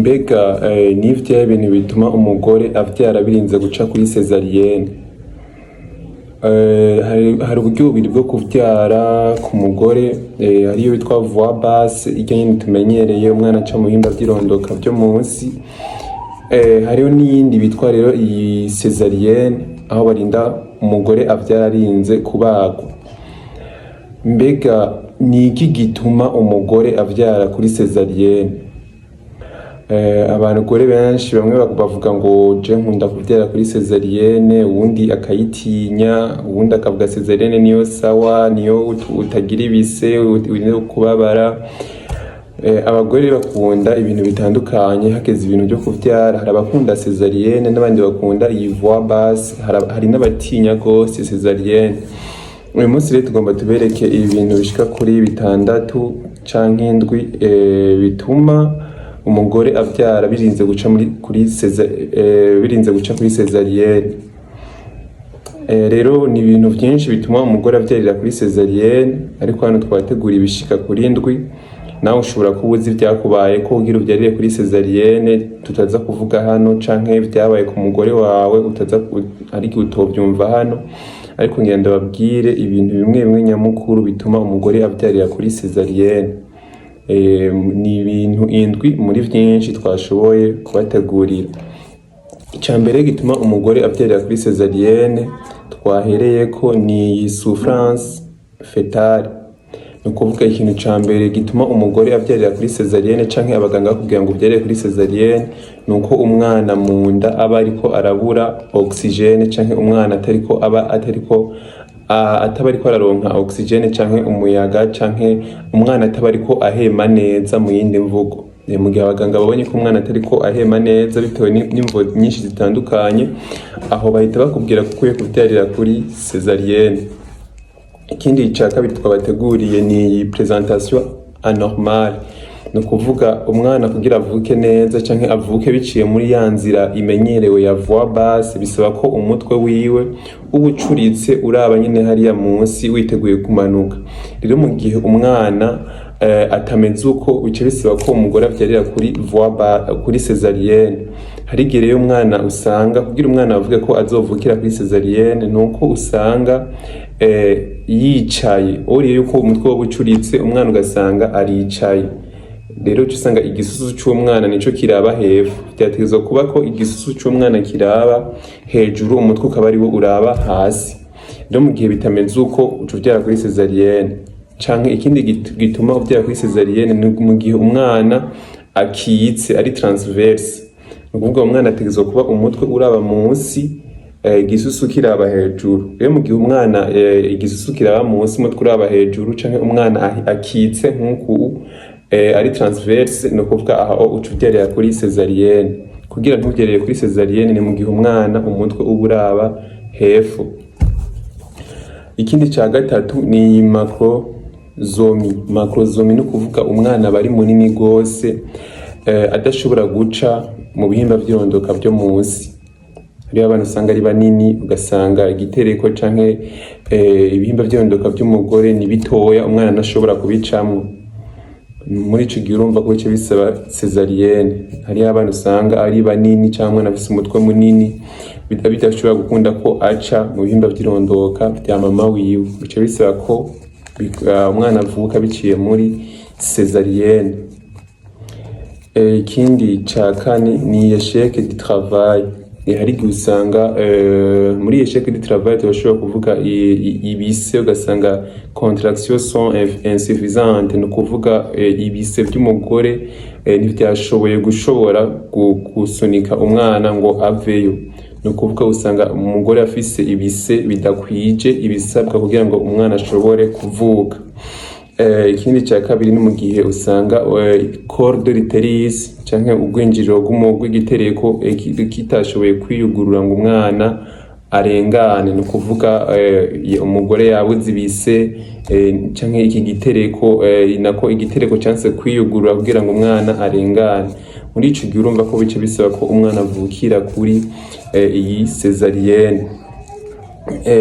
Mbega ni ivyahe bintu bituma umugore avyara birinze guca kuri cesarienne? Hari uburyo bubiri bwo kuvyara ku mugore, hariyo bitwa voie basse, irya nyene tumenyereye umwana aca mu bihimba vy'irondoka vyo munsi. Hariho n'iyindi bitwa rero iyi cesarienne, aho barinda umugore avyara arinze kubagwa. Mbega ni iki gituma umugore avyara kuri cesarienne? Abagore benshi bamwe bavuga ngo je nkunda kuvyara kuri cesarienne, uwundi akayitinya, uwundi akavuga cesarienne niyo sawa, niyo utagira ibise, urinde kubabara. Abagore bakunda ibintu bitandukanye hageze ibintu byo kuvyara. Hari abakunda cesarienne n'abandi bakunda iyi voie basse, hari n'abatinya gose cesarienne. Uyu munsi rero tugomba tubereke ibintu bishika kuri 6 canke 7 bituma umugore avyara birinze guca kuri cesarienne. Rero ni ibintu vyinshi bituma umugore avyarira kuri cesarienne, ariko hano twategura ibishika kuri 7. Nawe ushobora kubuza ivyakubaye ko ugira uvyarire kuri cesarienne tutaza kuvuga hano, canke vyabaye ku mugore wawe ariko utovyumva hano. Ariko ngenda babwire ibintu bimwe bimwe nyamukuru bituma umugore avyarira kuri cesarienne. Ni ibintu 7 muri vyinshi twashoboye kubategurira. Icambere gituma umugore avyarira kuri cesarienne twahereyeko ni souffrance fetale. Nukuvuga ikintu cambere gituma umugore avyarira kuri cesarienne canke abaganga kugira ngo uvyarire kuri cesarienne nuko umwana munda aba ariko arabura oxygene, canke umwana ataba ariko araronka oxygene canke umuyaga, canke umwana ataba ariko ahema neza. Mu yindi mvugo, mu gihe abaganga babonye ko umwana atariko ahema neza bitewe n'imvo nyinshi zitandukanye, aho bahita bakubwira ko ukwiye kuvyarira kuri cesarienne. Ikindi ca kabiri twabateguriye ni presentation anormale. Nukuvuga umwana kugira avuke neza canke avuke biciye muri ya nzira imenyerewe ya voie basse, bisaba ko umutwe wiwe uba ucuritse uraba nyene hariya munsi witeguye kumanuka. Rero mu gihe umwana atameze uko, bice bisaba ko umugore avyarira kuri cesarienne. Hari igihe rero umwana usanga kugira umwana avuge ko azovukira kuri cesarienne nuko usanga yicaye, uriye yuko umutwe woba ucuritse, umwana ugasanga aricaye. Rero usanga igisusu c'umwana nico kiraba hepfo. Vyategerezwa kuba ko igisusu c'umwana kiraba hejuru, umutwe ukaba ari wo uraba hasi. Rero mu gihe bitameze uko uca uvyara kuri cesarienne. Canke ikindi gituma uvyara kuri cesarienne ni mu gihe umwana akitse ari transverse. Nukuvuga umwana ategerezwa kuba umutwe uraba munsi, igisusu kiraba hejuru. Rero mu gihe umwana igisusu kiraba munsi, umutwe uraba hejuru, canke umwana akitse nk'uku ari transverse, no kuvuga aho uca uvyarira kuri cesarienne. Kugira ntuvyarire kuri cesarienne ni mu gihe umwana umutwe uba uraba hepfo. Ikindi ca gatatu ni macrozomi. Macrozomi no kuvuga umwana bari munini gose, adashobora guca mu bihimba vy'irondoka vyo munsi. Hariyo abantu usanga ari banini, ugasanga igitereko canke ibihimba vy'irondoka vy'umugore ni bitoya, umwana ntashobora kubicamwo. Muri ico gihe urumva ko bice bisaba cesarienne. Hariyo abantu usanga ari banini canke umwana afise umutwe munini, bidashobora gukunda ko aca mu bihimba vy'irondoka vya mama wiwe. Bice bisaba ko umwana avuka biciye muri cesarienne. Ikindi ca kane ni échec du travail. Hari igihe usanga muri échec du travail turashobora kuvuga ibise, ugasanga contraction sont insuffisantes. No kuvuga ibise vy'umugore ntivyashoboye gusunika umwana ngo aveyo. No kuvuga usanga umugore afise ibise bidakwije ibisabwa kugira ngo umwana ashobore kuvuka. Ikindi ca kabiri ni mu gihe usanga corde l'utérus canke urwinjiriro rw'igitereko kitashoboye kwiyugurura ngo umwana arengane. No kuvuga umugore yabuze ibise canke iki gitereko nako igitereko canse kwiyugurura kugira ngo umwana arengane. Muri ico gihe urumva ko bice bisaba ko umwana avukira kuri iyi cesarienne.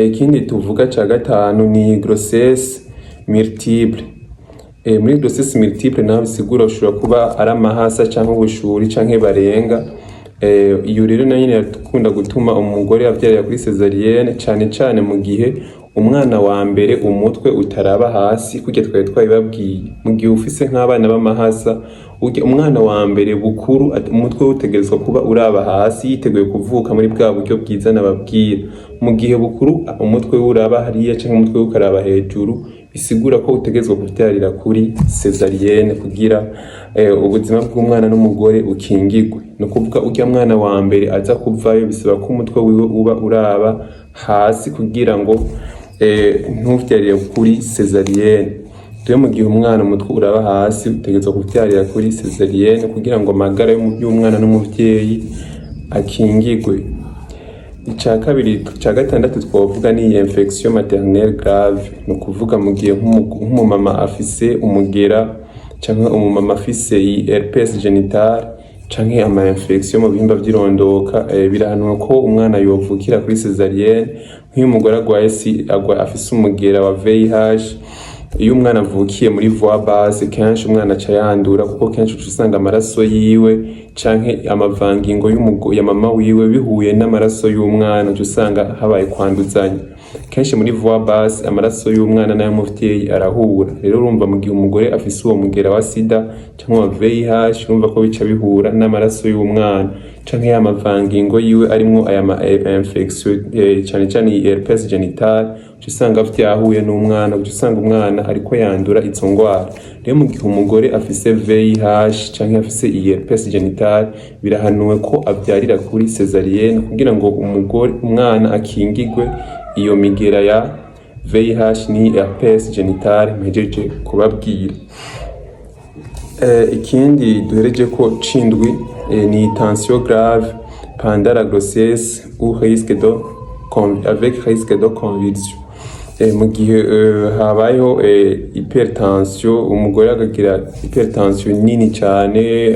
Ikindi tuvuga ca gatanu ni grossesse multiple. Muri grossesse multiple naho bisigura ushobora kuba ari amahasa canke ubushuri canke barenga. Iyo rero nayo irakunda gutuma umugore avyarira kuri cesarienne cane mu gihe umwana wa mbere umutwe utaraba hasi kurya twari twabibabwiye. Mu gihe ufise nk'abana b'amahasa umwana wa mbere bukuru umutwe utegerezwa kuba uraba hasi yiteguye kuvuka muri bwa buryo bwiza nababwira. Mu gihe bukuru umutwe uraba hariya canke umutwe ukaraba hejuru bisigura ko utegerezwa kuvyarira kuri cesarienne kugira ubuzima bw'umwana n'umugore ukingirwe. No kuvuga urya mwana wa mbere aza kuvayo bisaba ko umutwe wiwe uba uraba hasi kugira ngo ntuvyarire kuri cesarienne. Rero mu gihe umwana umutwe uraba hasi utegerezwa kuvyarira kuri cesarienne kugira ngo amagara y'umwana n'umuvyeyi akingirwe. Ica gatandatu twavuga ni infection maternelle grave. No kuvuga mu gihe nk'umumama afise umugera canke umumama afise herpes genital canke ama infection mu bihimba vy'irondoka, birahanwa ko umwana yovukira kuri cesarienne. Nk'iyo umugore afise umugera wa VIH, iyo umwana avukiye muri voie basse kenshi umwana aca yandura kuko kenshi usanga amaraso yiwe canke amavangingo ya mama wiwe bihuye n'amaraso y'umwana, usanga habaye kwanduzanya. Kenshi muri voie basse amaraso y'umwana n'ayo muvyeyi arahura. Rero urumva mu gihe umugore afise uwo mugera wa sida canke wa VIH urumva ko bica bihura n'amaraso y'umwana canke ya mavangingo yiwe arimwo aya infection cane herpes genital, usanga vyahuye n'umwana, usanga umwana ariko yandura izo ngwara. Rero mu gihe umugore afise VIH canke afise herpes genital birahanuwe ko avyarira kuri cesarienne kugira ngo umwana akingirwe iyo migera ya VIH ni herpes genital mpejeje kubabwira. Ikindi duhereje ko cindwi ni tension grave pendant la grossesse ou avec risque de convulsion. Mu gihe habayeho hypertension, umugore akagira hypertension nini cyane,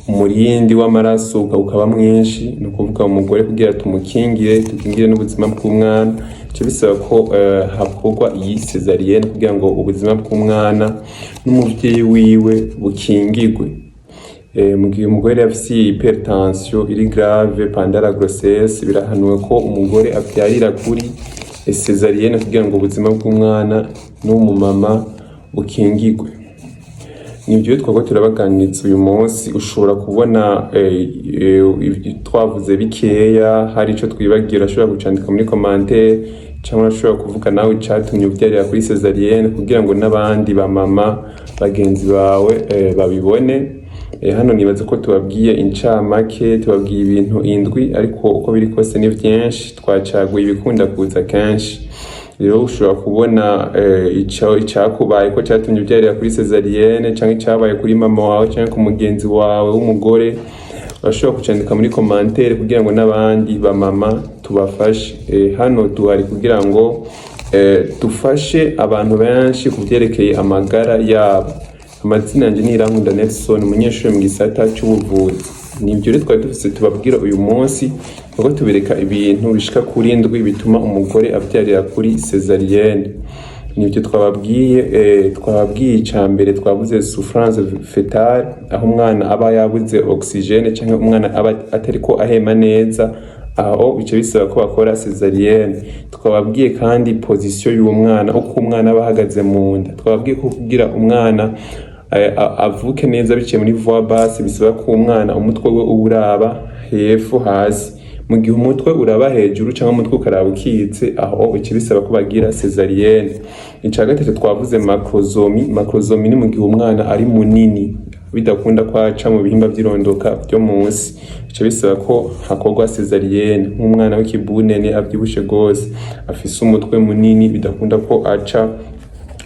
umurindi w'amaraso ukaba mwinshi, no kuvuga umugore kugira tukingire n'ubuzima bw'umwana, cyo bisaba ko hakorwa iyi cesarienne kugira ngo ubuzima bw'umwana n'umuvyeyi wiwe bukingirwe. Mu gihe umugore afise hypertension iri grave pendant la grossesse birahanuwe ko umugore avyarira kuri cesarienne kugira ngo ubuzima bw'umwana n'umumama bukingirwe. Nivyo twako turabaganiriza uyu munsi. Ushobora kubona twavuze bikeya, hari ico twibagira ushobora gucandika muri commentaire cyangwa ushobora kuvuga nawe icatumye uvyarira kuri cesarienne kugira ngo n'abandi bamama bagenzi bawe babibone. Hano nibaza ko tubabwiye incamake, tubabwiye ibintu indwi, ariko uko biri kose ni vyinshi, twacaguye ibikunda kuza kenshi. Rero ushobora kubona icakubaye ko catumye uvyarira kuri cesarienne canke icabaye kuri mama wawe canke ku mugenzi wawe w'umugore, urashobora kucandika muri commentaire kugira ngo n'abandi bamama tubafashe. Hano duhari kugira ngo dufashe abantu benshi kuvyerekeye amagara yabo. Amazina yanje ni Irankunda Nelson, umunyeshuri mu gisata c'ubuvuzi. Nivyo rero twari dufise tubabwira uyu munsi, kuko tubereka ibintu bishika kuri indwi bituma umugore avyarira kuri cesarienne. Nivyo twababwiye icambere twavuze souffrance fetale, aho umwana aba yabuze oxygene canke umwana aba atariko ahema neza, aho bice bisaba ko bakora cesarienne. Twababwiye kandi position y'umwana, uko umwana aba ahagaze mu nda. Twababwiye ko kugira umwana avuke neza biciye muri voie basse bisaba ko umwana umutwe we uraba hepfo hasi. Mu gihe umutwe uraba hejuru cyangwa umutwe ukaraba ukitse, aho bice bisaba ko bagira cesarienne. Ica gatatu twavuze macrosomy. Macrosomy ni mu gihe umwana ari munini bidakunda kwaca mu bihimba vy'irondoka byo munsi, bice bisaba ko hakorwa cesarienne. Nk'umwana w'ikibunene avyibushe gose afise umutwe munini bidakunda ko aca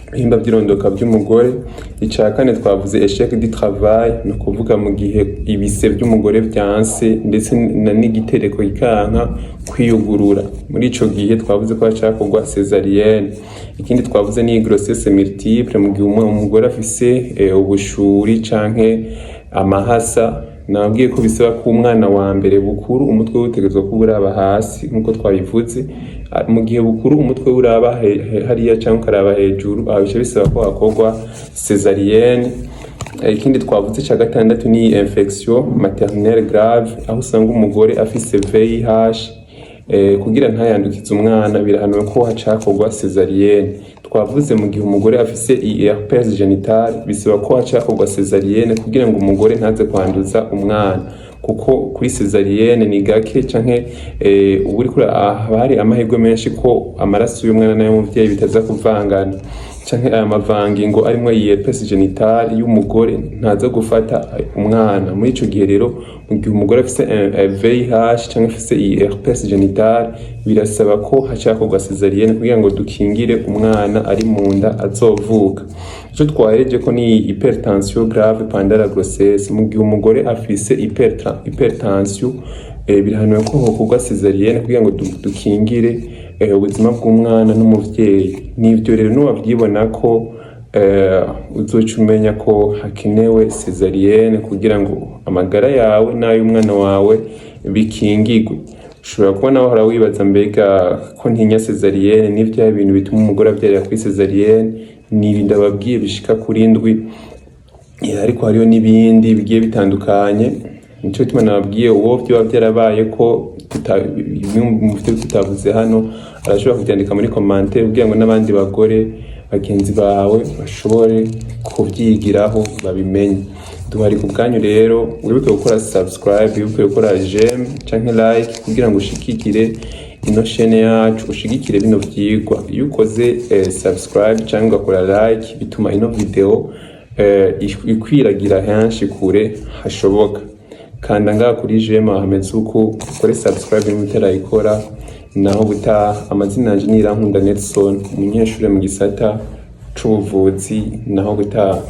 ibihimba vy'irondoka by'umugore. Ica kane twavuze échec du travail, no kuvuga mu gihe ibise by'umugore vyanse ndetse n'igitereko ikanka kwiyugurura. Muri ico gihe twavuze ko hacakorwa cesarienne. Ikindi twavuze ni grossesse multiple, mu gihe umugore afise ubushuri canke amahasa nabwiye ko bisaba ko umwana wa mbere bukuru umutwe utegerezwa kuba uraba hasi nkuko twabivuze, mu gihe bukuru umutwe uraba hariya cyangwa ukaraba hejuru, aho bice bisaba ko hakorwa cesarienne. Ikindi twavuze cya gatandatu ni infection maternelle grave, aho usanga umugore afise VIH, kugira ntayandukize umwana birahanuwe ko hacakorwa cesarienne. Twavuze mu gihe umugore afise herpes genital bisaba ko hacakorwa cesarienne kugira ngo umugore ntaze kwanduza umwana, kuko kuri cesarienne ni gake canke uburi kuri hari amahirwe menshi ko amaraso y'umwana nayo muvyeyi bitaza kuvangana, canke aya mavangingo arimwo herpes genital y'umugore ntaza gufata umwana. Muri ico gihe rero mu gihe umugore afise VIH canke afise herpes genital birasaba ko hacakorwa cesarienne kugira ngo dukingire umwana ari mu nda azovuka. Ico twahereje ko ni hypertension grave pendant la grossesse, mu gihe umugore afise hypertension birahanuwe ko hokorwa cesarienne kugira ngo dukingire ubuzima bw'umwana n'umuvyeyi. Nivyo rero nuwavyibona ko uzoca umenya ko hakenewe cesarienne kugira ngo amagara yawe n'ay'umwana wawe bikingigwe. Ushobora kuba nawe hora wibaza mbega ko ntinya cesarienne, n'ivyo ibintu bituma umugore avyarira kuri cesarienne ni ndababwiye bishika kuri 7, ariko hariyo n'ibindi bigiye bitandukanye. Nico gituma nababwiye uwo vyo byarabaye ko mufite tutavuze hano arashobora kubyandika muri commentaire kugira ngo n'abandi bagore bagenzi bawe bashobore kuvyigiraho babimenye. Duhari ku bwanyu rero, wibuke gukora subscribe, wibuke gukora j'aime canke like kugira ngo ushikikire ino chaîne yacu, ushigikire bino vyigwa. Iyo ukoze subscribe canke ugakora like bituma ino video ikwiragira henshi kure hashoboka. Kanda ngaha kuri j'aime hameze uko ukore subscribe n'utarayikora. Naho buta amazina yanje ni Irankunda Nelson, umunyeshure mu gisata c'ubuvuzi. Naho buta